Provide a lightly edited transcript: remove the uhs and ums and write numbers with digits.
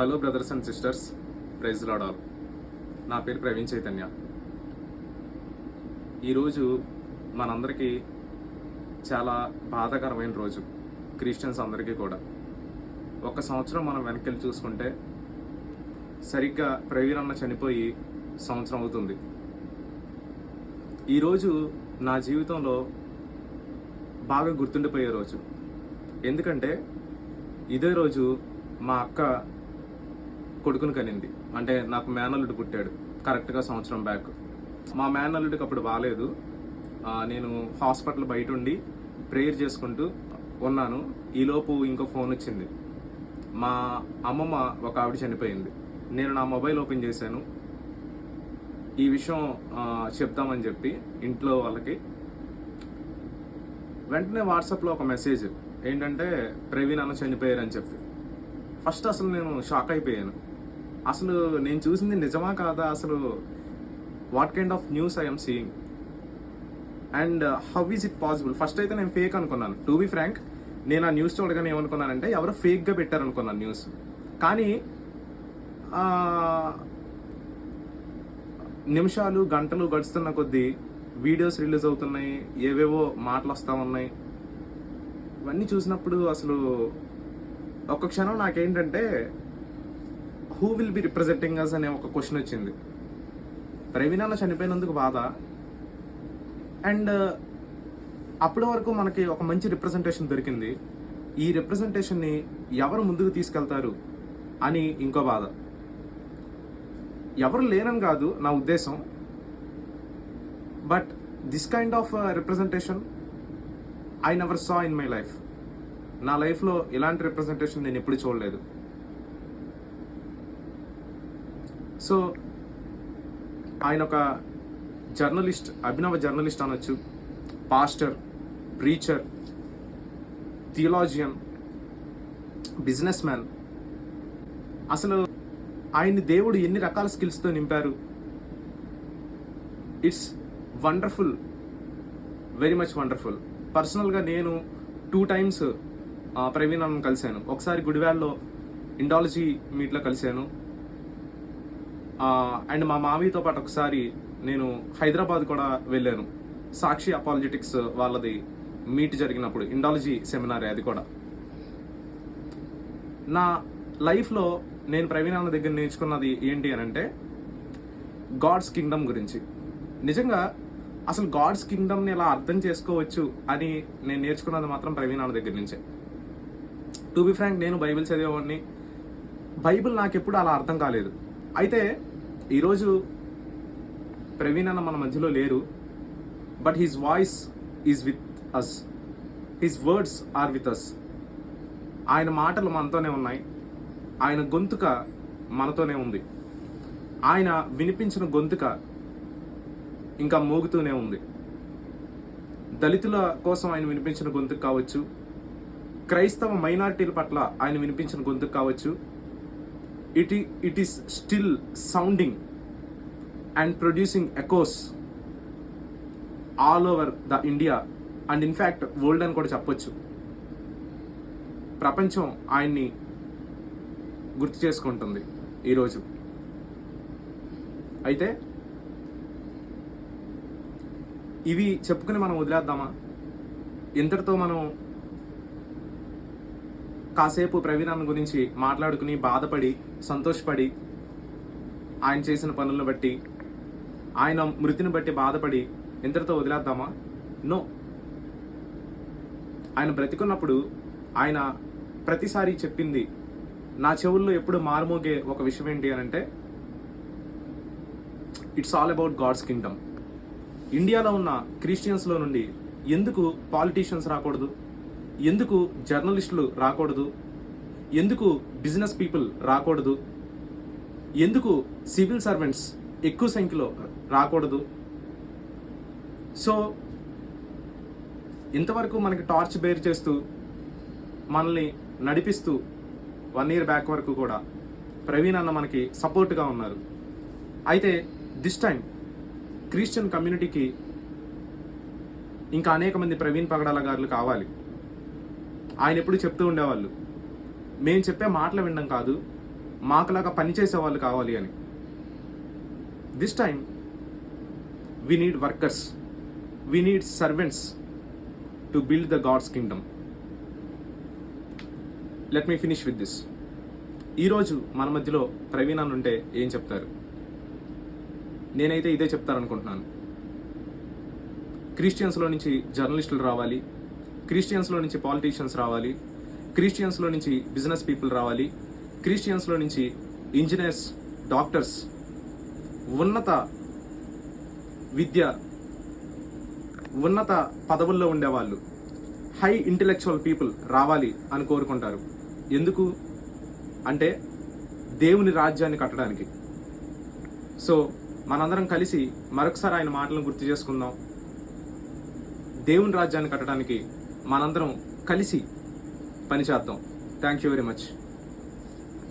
Hello brothers and sisters, praise Lord all. నా పేరు ప్రవీణ్ చైతన్య. ఈరోజు మనందరికీ చాలా బాధాకరమైన రోజు, క్రిస్టియన్స్ అందరికీ కూడా. ఒక సంవత్సరం మనం వెనక్కి చూసుకుంటే సరిగ్గా ప్రవీణ్ అన్న చనిపోయి సంవత్సరం అవుతుంది. ఈరోజు నా జీవితంలో బాగా గుర్తుండిపోయే రోజు. ఎందుకంటే ఇదే రోజు మా అక్క కొడుకుని కనింది. అంటే నాకు మేనల్లుడు పుట్టాడు కరెక్ట్గా సంవత్సరం బ్యాక్. మా మేనల్లుడికి అప్పుడు బాగాలేదు. నేను హాస్పిటల్ బయట ఉండి ప్రేయర్ చేసుకుంటూ ఉన్నాను. ఈలోపు ఇంకో ఫోన్ వచ్చింది. మా అమ్మమ్మ ఒక ఆవిడ చనిపోయింది. నేను నా మొబైల్ ఓపెన్ చేశాను, ఈ విషయం చెప్దామని చెప్పి ఇంట్లో వాళ్ళకి. వెంటనే వాట్సాప్లో ఒక మెసేజ్ ఏంటంటే ప్రవీణ్ అన్న చనిపోయారని చెప్పి. ఫస్ట్ అసలు నేను షాక్ అయిపోయాను. అసలు నేను చూసింది నిజమా కాదా, అసలు what kind of news I'm seeing and how is it possible. First అయితే నేను ఫేక్ అనుకున్నాను. టు బి ఫ్రాంక్, నేను ఆ న్యూస్ చూడగానే ఏమనుకున్నానంటే ఎవరో ఫేక్గా పెట్టారనుకున్నాను న్యూస్. కానీ నిమిషాలు గంటలు గడుస్తున్న కొద్దీ వీడియోస్ రిలీజ్ అవుతున్నాయి, ఏవేవో మాటలు వస్తూ ఉన్నాయి. ఇవన్నీ చూసినప్పుడు అసలు ఒక్క క్షణం నాకేంటంటే హూ విల్ బి రిప్రజెంటింగ్ అస్ అనే ఒక క్వశ్చన్ వచ్చింది. ప్రవీణ్ అన్న చనిపోయినందుకు బాధ, అండ్ అప్పటి వరకు మనకి ఒక మంచి రిప్రజెంటేషన్ దొరికింది. ఈ రిప్రజెంటేషన్ని ఎవరు ముందుకు తీసుకెళ్తారు అని ఇంకో బాధ. ఎవరు లేనని కాదు నా ఉద్దేశం, but this kind of representation I never saw in my life. నా లైఫ్లో ఇలాంటి రిప్రజెంటేషన్ నేను ఎప్పుడు చూడలేదు. సో ఆయన ఒక జర్నలిస్ట్, అభినవ జర్నలిస్ట్ అనొచ్చు, pastor, preacher, theologian, businessman. అసలు ఆయన్ని దేవుడు ఎన్ని రకాల స్కిల్స్తో నింపారు. It's wonderful, very much wonderful. పర్సనల్గా నేను 2 times ప్రవీణ్ అన్న కలిశాను. ఒకసారి గుడివాడలో ఇండాలజీ మీట్లో కలిశాను, అండ్ మా మామయ్యతో పాటు ఒకసారి నేను హైదరాబాద్ కూడా వెళ్ళాను. సాక్షి అపాలజెటిక్స్ వాళ్ళది మీట్ జరిగినప్పుడు ఇండాలజీ సెమినార్, అది కూడా. నా లైఫ్లో నేను ప్రవీణ్ అన్న దగ్గర నేర్చుకున్నది ఏంటి అని అంటే గాడ్స్ కింగ్డమ్ గురించి. నిజంగా అసలు గాడ్స్ కింగ్డమ్ని ఎలా అర్థం చేసుకోవచ్చు అని నేను నేర్చుకున్నది మాత్రం ప్రవీణ్ అన్న దగ్గర నుంచే. టు బి ఫ్రాంక్, నేను బైబిల్ చదివేవాడిని. బైబిల్ నాకు ఎప్పుడు అలా అర్థం కాలేదు. అయితే ఈరోజు ప్రవీణ్ అన్న మన మధ్యలో లేరు, but his voice is with us, his words are with us. ఆయన మాటలు మనతోనే ఉన్నాయి, ఆయన గొంతుక మనతోనే ఉంది, ఆయన వినిపించిన గొంతుక ఇంకా మోగుతూనే ఉంది. దళితుల కోసం ఆయన వినిపించిన గొంతుకు కావచ్చు, క్రైస్తవ మైనారిటీల పట్ల ఆయన వినిపించిన గొంతుకు కావచ్చు. It is still sounding and producing echoes all over the India and in fact world అని కూడా చెప్పొచ్చు. ప్రపంచం ఆయన్ని గుర్తు చేసుకుంటుంది ఈరోజు. అయితే ఇవి చెప్పుకుని మనం వదిలేద్దామా? ఇంతటితో మనం కాసేపు ప్రవీణ్ అన్న గురించి మాట్లాడుకుని బాధపడి సంతోషపడి, ఆయన చేసిన పనులను బట్టి, ఆయన మృతిని బట్టి బాధపడి ఇంతటితో వదిలేద్దామా? నో. ఆయన బ్రతికున్నప్పుడు ఆయన ప్రతిసారి చెప్పింది నా చెవుల్లో ఎప్పుడు మారుమోగే ఒక విషయం ఏంటి అని అంటే it's all about God's kingdom. ఇండియాలో ఉన్న క్రిస్టియన్స్లో నుండి ఎందుకు పాలిటీషియన్స్ రాకూడదు, ఎందుకు జర్నలిస్టులు రాకూడదు, ఎందుకు బిజినెస్ పీపుల్ రాకూడదు, ఎందుకు సివిల్ సర్వెంట్స్ ఎక్కువ సంఖ్యలో రాకూడదు? సో ఇంతవరకు మనకి టార్చ్ బేర్ చేస్తూ మనల్ని నడిపిస్తూ 1 year బ్యాక్ వరకు కూడా ప్రవీణ్ అన్న మనకి సపోర్ట్గా ఉన్నారు. అయితే దిస్ టైం క్రిస్టియన్ కమ్యూనిటీకి ఇంకా అనేక మంది ప్రవీణ్ పగడాల గారులు కావాలి. ఆయన ఎప్పుడు చెప్తూ ఉండేవాళ్ళు, మేము చెప్పే మాటలు వినడం కాదు, మాకులాగా పనిచేసే వాళ్ళు కావాలి అని. This time we need workers, we need servants to build the God's kingdom. Let me finish with this. ఈరోజు మన మధ్యలో ప్రవీణ్ అన్న ఉంటే ఏం చెప్తారు? నేనైతే ఇదే చెప్తారనుకుంటున్నాను. క్రిస్టియన్స్లో నుంచి జర్నలిస్టులు రావాలి, క్రిస్టియన్స్లో నుంచి పాలిటీషియన్స్ రావాలి, క్రిస్టియన్స్లో నుంచి బిజినెస్ పీపుల్ రావాలి, క్రిస్టియన్స్లో నుంచి ఇంజనీర్స్, డాక్టర్స్, ఉన్నత విద్య, ఉన్నత పదవుల్లో ఉండేవాళ్ళు, హై ఇంటెలెక్చువల్ పీపుల్ రావాలి అని కోరుకుంటారు. ఎందుకు అంటే దేవుని రాజ్యాన్ని కట్టడానికి. సో మనందరం కలిసి మరొకసారి ఆయన మాటలను గుర్తు చేసుకుందాం. దేవుని రాజ్యాన్ని కట్టడానికి మనందరం కలిసి పనిచేద్దాం. Thank you very much.